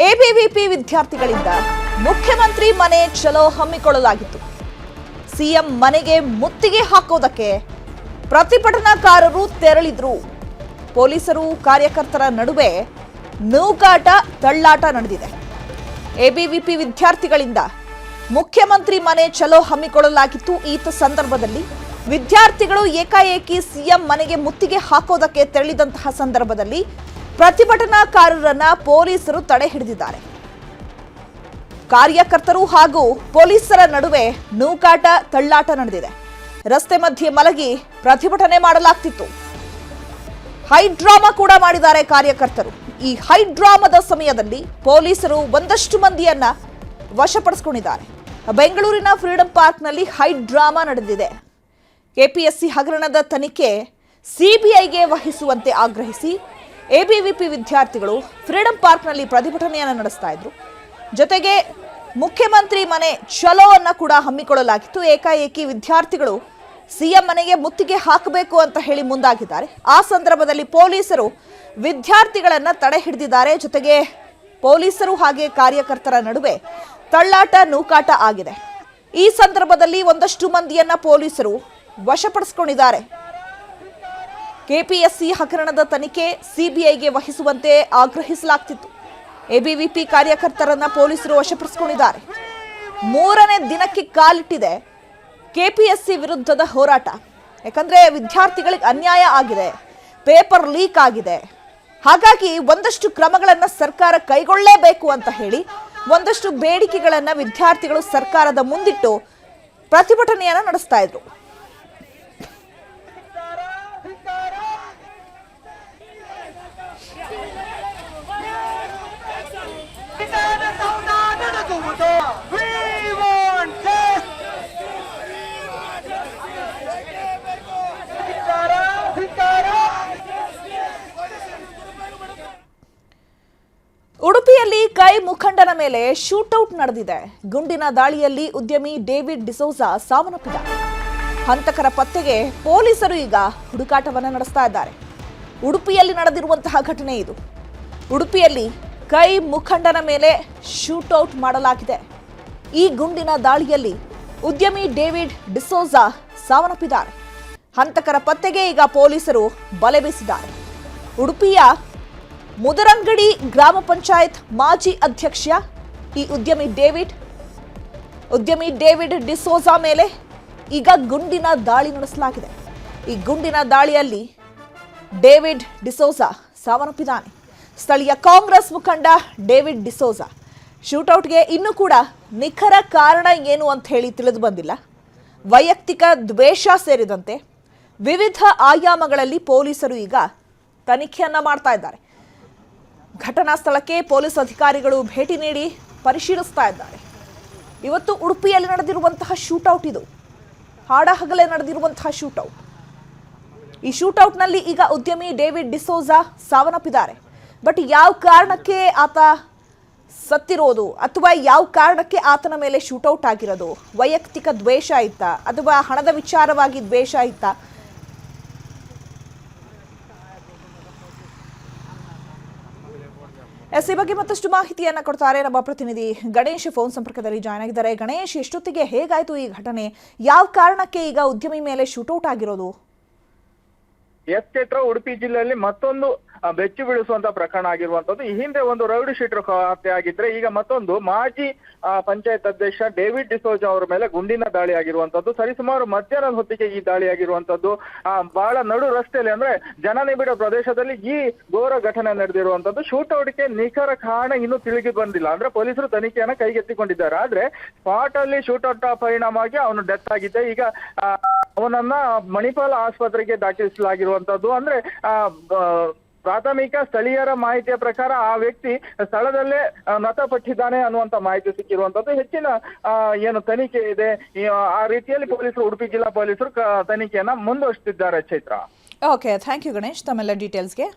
ABVP ವಿದ್ಯಾರ್ಥಿಗಳಿಂದ ಮುಖ್ಯಮಂತ್ರಿ ಮನೆ ಚಲೋ ಹಮ್ಮಿಕೊಳ್ಳಲಾಗಿತ್ತು. ಸಿಎಂ ಮನೆಗೆ ಮುತ್ತಿಗೆ ಹಾಕೋದಕ್ಕೆ ಪ್ರತಿಭಟನಾಕಾರರು ತೆರಳಿದ್ರು. ಪೊಲೀಸರು ಕಾರ್ಯಕರ್ತರ ನಡುವೆ ನೂಕಾಟ ತಳ್ಳಾಟ ನಡೆದಿದೆ. ಎಬಿವಿಪಿ ವಿದ್ಯಾರ್ಥಿಗಳಿಂದ ಮುಖ್ಯಮಂತ್ರಿ ಮನೆ ಚಲೋ ಹಮ್ಮಿಕೊಳ್ಳಲಾಗಿತ್ತು. ಈ ಸಂದರ್ಭದಲ್ಲಿ ವಿದ್ಯಾರ್ಥಿಗಳು ಏಕಾಏಕಿ ಸಿಎಂ ಮನೆಗೆ ಮುತ್ತಿಗೆ ಹಾಕೋದಕ್ಕೆ ತೆರಳಿದಂತಹ ಸಂದರ್ಭದಲ್ಲಿ ಪ್ರತಿಭಟನಾಕಾರರನ್ನ ಪೊಲೀಸರು ತಡೆ ಹಿಡಿದಿದ್ದಾರೆ. ಕಾರ್ಯಕರ್ತರು ಹಾಗೂ ಪೊಲೀಸರ ನಡುವೆ ನೂಕಾಟ ತಳ್ಳಾಟ ನಡೆದಿದೆ. ರಸ್ತೆ ಮಧ್ಯೆ ಮಲಗಿ ಪ್ರತಿಭಟನೆ ಮಾಡಲಾಗ್ತಿತ್ತು. ಹೈ ಡ್ರಾಮಾ ಕೂಡ ಮಾಡಿದ್ದಾರೆ ಕಾರ್ಯಕರ್ತರು. ಈ ಹೈ ಡ್ರಾಮಾದ ಸಮಯದಲ್ಲಿ ಪೊಲೀಸರು ಒಂದಷ್ಟು ಮಂದಿಯನ್ನ ವಶಪಡಿಸಿಕೊಂಡಿದ್ದಾರೆ. ಬೆಂಗಳೂರಿನ ಫ್ರೀಡಂ ಪಾರ್ಕ್ನಲ್ಲಿ ಹೈ ಡ್ರಾಮಾ ನಡೆದಿದೆ. ಕೆಪಿಎಸ್ಸಿ ಹಗರಣದ ತನಿಖೆ ಸಿಬಿಐಗೆ ವಹಿಸುವಂತೆ ಆಗ್ರಹಿಸಿ ಎಬಿವಿಪಿ ವಿದ್ಯಾರ್ಥಿಗಳು ಫ್ರೀಡಂ ಪಾರ್ಕ್ನಲ್ಲಿ ಪ್ರತಿಭಟನೆಯನ್ನು ನಡೆಸ್ತಾ ಇದ್ರು. ಜೊತೆಗೆ ಮುಖ್ಯಮಂತ್ರಿ ಮನೆ ಚಲೋ ಅನ್ನ ಕೂಡ ಹಮ್ಮಿಕೊಳ್ಳಲಾಗಿತ್ತು. ಏಕಾಏಕಿ ವಿದ್ಯಾರ್ಥಿಗಳು ಸಿಎಂ ಮನೆಗೆ ಮುತ್ತಿಗೆ ಹಾಕಬೇಕು ಅಂತ ಹೇಳಿ ಮುಂದಾಗಿದ್ದಾರೆ. ಆ ಸಂದರ್ಭದಲ್ಲಿ ಪೊಲೀಸರು ವಿದ್ಯಾರ್ಥಿಗಳನ್ನ ತಡೆ ಹಿಡಿದಿದ್ದಾರೆ. ಜೊತೆಗೆ ಪೊಲೀಸರು ಹಾಗೆ ಕಾರ್ಯಕರ್ತರ ನಡುವೆ ತಳ್ಳಾಟ ನೂಕಾಟ ಆಗಿದೆ. ಈ ಸಂದರ್ಭದಲ್ಲಿ ಒಂದಷ್ಟು ಮಂದಿಯನ್ನ ಪೊಲೀಸರು ವಶಪಡಿಸಿಕೊಂಡಿದ್ದಾರೆ. ಕೆಪಿಎಸ್ಸಿ ಹಗರಣದ ತನಿಖೆ ಸಿಬಿಐಗೆ ವಹಿಸುವಂತೆ ಆಗ್ರಹಿಸಲಾಗ್ತಿತ್ತು. ಎಬಿವಿಪಿ ಕಾರ್ಯಕರ್ತರನ್ನ ಪೊಲೀಸರು ವಶಪಡಿಸಿಕೊಂಡಿದ್ದಾರೆ. 3ನೇ ದಿನಕ್ಕೆ ಕಾಲಿಟ್ಟಿದೆ ಕೆಪಿಎಸ್ಸಿ ವಿರುದ್ಧದ ಹೋರಾಟ. ಯಾಕಂದ್ರೆ ವಿದ್ಯಾರ್ಥಿಗಳಿಗೆ ಅನ್ಯಾಯ ಆಗಿದೆ, ಪೇಪರ್ ಲೀಕ್ ಆಗಿದೆ. ಹಾಗಾಗಿ ಒಂದಷ್ಟು ಕ್ರಮಗಳನ್ನ ಸರ್ಕಾರ ಕೈಗೊಳ್ಳಲೇಬೇಕು ಅಂತ ಹೇಳಿ ಒಂದಷ್ಟು ಬೇಡಿಕೆಗಳನ್ನ ವಿದ್ಯಾರ್ಥಿಗಳು ಸರ್ಕಾರದ ಮುಂದಿಟ್ಟು ಪ್ರತಿಭಟನೆಯನ್ನ ನಡೆಸ್ತಾ ಇದ್ರು. ಉಡುಪಿಯಲ್ಲಿ ಕೈ ಮುಖಂಡನ ಮೇಲೆ ಶೂಟೌಟ್ ನಡೆದಿದೆ. ಗುಂಡಿನ ದಾಳಿಯಲ್ಲಿ ಉದ್ಯಮಿ ಡೇವಿಡ್ ಡಿಸೋಜಾ ಸಾವನ್ನಪ್ಪಿದ. ಹಂತಕರ ಪತ್ತೆಗೆ ಪೊಲೀಸರು ಈಗ ಹುಡುಕಾಟವನ್ನು ನಡೆಸ್ತಾ ಇದ್ದಾರೆ. ಉಡುಪಿಯಲ್ಲಿ ನಡೆದಿರುವಂತಹ ಘಟನೆ ಇದು. ಉಡುಪಿಯಲ್ಲಿ ಕೈ ಮುಖಂಡನ ಮೇಲೆ ಶೂಟೌಟ್ ಮಾಡಲಾಗಿದೆ. ಈ ಗುಂಡಿನ ದಾಳಿಯಲ್ಲಿ ಉದ್ಯಮಿ ಡೇವಿಡ್ ಡಿಸೋಜಾ ಸಾವನ್ನಪ್ಪಿದ್ದಾರೆ. ಹಂತಕರ ಪತ್ತೆಗೆ ಈಗ ಪೊಲೀಸರು ಬಲೆ ಬೀಸಿದ್ದಾರೆ. ಉಡುಪಿಯ ಮುದರಂಗಡಿ ಗ್ರಾಮ ಪಂಚಾಯತ್ ಮಾಜಿ ಅಧ್ಯಕ್ಷ ಈ ಉದ್ಯಮಿ ಡೇವಿಡ್ ಡಿಸೋಜಾ ಮೇಲೆ ಈಗ ಗುಂಡಿನ ದಾಳಿ ನಡೆಸಲಾಗಿದೆ. ಈ ಗುಂಡಿನ ದಾಳಿಯಲ್ಲಿ ಡೇವಿಡ್ ಡಿಸೋಜಾ ಸಾವನ್ನಪ್ಪಿದ್ದಾನೆ. ಸ್ಥಳೀಯ ಕಾಂಗ್ರೆಸ್ ಮುಖಂಡ ಡೇವಿಡ್ ಡಿಸೋಜಾ. ಶೂಟೌಟ್ಗೆ ಇನ್ನೂ ಕೂಡ ನಿಖರ ಕಾರಣ ಏನು ಅಂತ ಹೇಳಿ ತಿಳಿದು ಬಂದಿಲ್ಲ. ವೈಯಕ್ತಿಕ ದ್ವೇಷ ಸೇರಿದಂತೆ ವಿವಿಧ ಆಯಾಮಗಳಲ್ಲಿ ಪೊಲೀಸರು ಈಗ ತನಿಖೆಯನ್ನ ಮಾಡ್ತಾ ಇದ್ದಾರೆ. ಘಟನಾ ಸ್ಥಳಕ್ಕೆ ಪೊಲೀಸ್ ಅಧಿಕಾರಿಗಳು ಭೇಟಿ ನೀಡಿ ಪರಿಶೀಲಿಸ್ತಾ ಇದ್ದಾರೆ. ಇವತ್ತು ಉಡುಪಿಯಲ್ಲಿ ನಡೆದಿರುವಂತಹ ಶೂಟೌಟ್ ಇದು. ಹಾಡಹಗಲೇ ನಡೆದಿರುವಂತಹ ಶೂಟೌಟ್. ಈ ಶೂಟೌಟ್ನಲ್ಲಿ ಈಗ ಉದ್ಯಮಿ ಡೇವಿಡ್ ಡಿಸೋಜಾ ಸಾವನ್ನಪ್ಪಿದ್ದಾರೆ. ಬಟ್ ಯಾವ ಕಾರಣಕ್ಕೆ ಆತ ಸತ್ತಿರೋದು ಅಥವಾ ಯಾವ ಕಾರಣಕ್ಕೆ ಆತನ ಮೇಲೆ ಶೂಟೌಟ್ ಆಗಿರೋದು, ವೈಯಕ್ತಿಕ ದ್ವೇಷ ಇತ್ತಾ ಅಥವಾ ಹಣದ ವಿಚಾರವಾಗಿ ದ್ವೇಷ ಇತ್ತಾ? ಈ ಬಗ್ಗೆ ಮತ್ತಷ್ಟು ಮಾಹಿತಿಯನ್ನ ಕೊಡ್ತಾರೆ ನಮ್ಮ ಪ್ರತಿನಿಧಿ ಗಣೇಶ್. ಫೋನ್ ಸಂಪರ್ಕದಲ್ಲಿ ಜಾಯ್ನ್ ಆಗಿದ್ದಾರೆ. ಗಣೇಶ್, ಎಷ್ಟೊತ್ತಿಗೆ ಹೇಗಾಯ್ತು ಈ ಘಟನೆ? ಯಾವ ಕಾರಣಕ್ಕೆ ಈಗ ಉದ್ಯಮಿ ಮೇಲೆ ಶೂಟೌಟ್ ಆಗಿರೋದು? ಎಸ್ ಚೈತ್ರ, ಉಡುಪಿ ಜಿಲ್ಲೆಯಲ್ಲಿ ಮತ್ತೊಂದು ಬೆಚ್ಚಿ ಬೀಳಿಸುವಂತ ಪ್ರಕರಣ ಆಗಿರುವಂತದ್ದು. ಈ ಹಿಂದೆ ಒಂದು ರೌಡಿ ಶೀಟರ್ ಹತ್ಯೆ ಆಗಿದ್ರೆ ಈಗ ಮತ್ತೊಂದು ಮಾಜಿ ಪಂಚಾಯತ್ ಅಧ್ಯಕ್ಷ ಡೇವಿಡ್ ಡಿಸೋಜಾ ಅವರ ಮೇಲೆ ಗುಂಡಿನ ದಾಳಿ ಆಗಿರುವಂತದ್ದು. ಸರಿಸುಮಾರು ಮಧ್ಯಾಹ್ನದ ಹೊತ್ತಿಗೆ ಈ ದಾಳಿ ಆಗಿರುವಂತದ್ದು. ಬಹಳ ನಡು ರಸ್ತೆಯಲ್ಲಿ ಅಂದ್ರೆ ಜನನಿಬಿಡ ಪ್ರದೇಶದಲ್ಲಿ ಈ ಘೋರ ಘಟನೆ ನಡೆದಿರುವಂತದ್ದು. ಶೂಟೌಟ್ಗೆ ನಿಖರ ಕಾರಣ ಇನ್ನೂ ತಿಳಿದು ಬಂದಿಲ್ಲ. ಅಂದ್ರೆ ಪೊಲೀಸರು ತನಿಖೆಯನ್ನ ಕೈಗೆತ್ತಿಕೊಂಡಿದ್ದಾರೆ. ಆದ್ರೆ ಸ್ಪಾಟ್ ಅಲ್ಲಿ ಶೂಟೌಟ್ ಪರಿಣಾಮವಾಗಿ ಅವನು ಡೆತ್ ಆಗಿದೆ. ಈಗ ಅವನನ್ನ ಮಣಿಪಾಲ್ ಆಸ್ಪತ್ರೆಗೆ ದಾಖಲಿಸಲಾಗಿರುವಂತದ್ದು. ಅಂದ್ರೆ ಪ್ರಾಥಮಿಕ ಸ್ಥಳೀಯರ ಮಾಹಿತಿಯ ಪ್ರಕಾರ ಆ ವ್ಯಕ್ತಿ ಸ್ಥಳದಲ್ಲೇ ಮೃತಪಟ್ಟಿದ್ದಾನೆ ಅನ್ನುವಂತ ಮಾಹಿತಿ ಸಿಕ್ಕಿರುವಂತದ್ದು. ಹೆಚ್ಚಿನ ಏನು ತನಿಖೆ ಇದೆ ಆ ರೀತಿಯಲ್ಲಿ ಪೊಲೀಸರು, ಉಡುಪಿ ಜಿಲ್ಲಾ ಪೊಲೀಸರು ತನಿಖೆಯನ್ನ ಮುಂದುವರಿಸುತ್ತಿದ್ದಾರೆ. Chaitra, okay, thank you Ganesh ತಮ್ಮೆಲ್ಲ ಡೀಟೇಲ್ಸ್ಗೆ.